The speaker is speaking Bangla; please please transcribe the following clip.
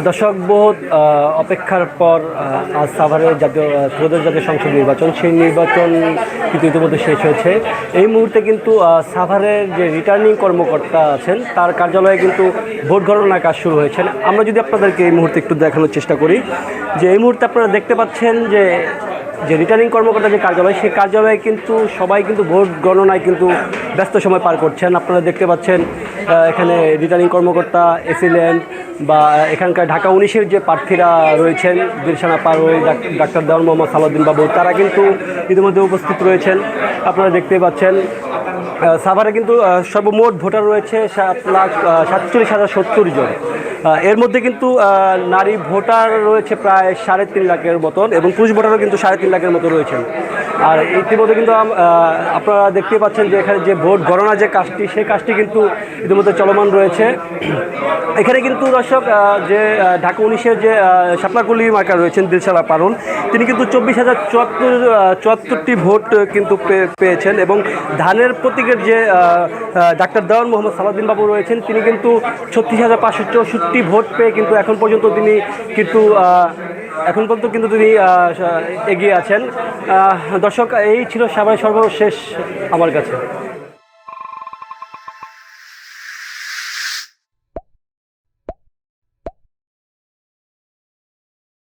দর্শক বহুত অপেক্ষার পর আজ সাভারের জাতীয় ত্রয়োদশ জাতীয় সংসদ নির্বাচন, সেই নির্বাচন কিন্তু ইতিমধ্যে শেষ হয়েছে। এই মুহূর্তে কিন্তু সাভারের যে রিটার্নিং কর্মকর্তা আছেন তার কার্যালয়ে কিন্তু ভোট গণনার কাজ শুরু হয়েছে। আমরা যদি আপনাদেরকে এই মুহূর্তে একটু দেখানোর চেষ্টা করি, যে এই মুহূর্তে আপনারা দেখতে পাচ্ছেন যে রিটার্নিং কর্মকর্তা যে কার্যালয়, সেই কার্যালয়ে কিন্তু সবাই কিন্তু ভোট গণনায় কিন্তু ব্যস্ত সময় পার করছেন। আপনারা দেখতে পাচ্ছেন এখানে রিটার্নিং কর্মকর্তা, এসিল্যান্ড বা এখানকার ঢাকা 19-এর যে প্রার্থীরা রয়েছেন, দিলশানা পারোই, ডাক্তার দেওয়ান মোহাম্মদ সালাউদ্দিন বাবু, তারা কিন্তু ইতিমধ্যে উপস্থিত রয়েছেন। আপনারা দেখতে পাচ্ছেন সাভারে কিন্তু সর্বমোট ভোটার রয়েছে 7,47,070 জন। এর মধ্যে কিন্তু নারী ভোটার রয়েছে প্রায় 3.5 লাখের মতন, এবং পুরুষ ভোটারও কিন্তু 3.5 লাখের মতো রয়েছেন। আর ইতিমধ্যে কিন্তু আপনারা দেখতে পাচ্ছেন যে এখানে যে ভোট গণনা যে কাজটি, সেই কাজটি কিন্তু ইতিমধ্যে চলমান রয়েছে। এখানে কিন্তু দর্শক যে ঢাকা 19-এর যে শাপলাকলি মার্কার রয়েছেন দিলশানা পারুল, তিনি কিন্তু 24,074টি ভোট কিন্তু পেয়েছেন, এবং ধানের প্রতীকের যে ডাক্তার দেওয়ান মোহাম্মদ সালাউদ্দিন বাবু রয়েছেন, তিনি কিন্তু 36,564টি ভোট পেয়ে কিন্তু এখন পর্যন্ত তিনি এগিয়ে আছেন। দর্শক, এই ছিল সবাই সর্বশেষ আমার কাছে।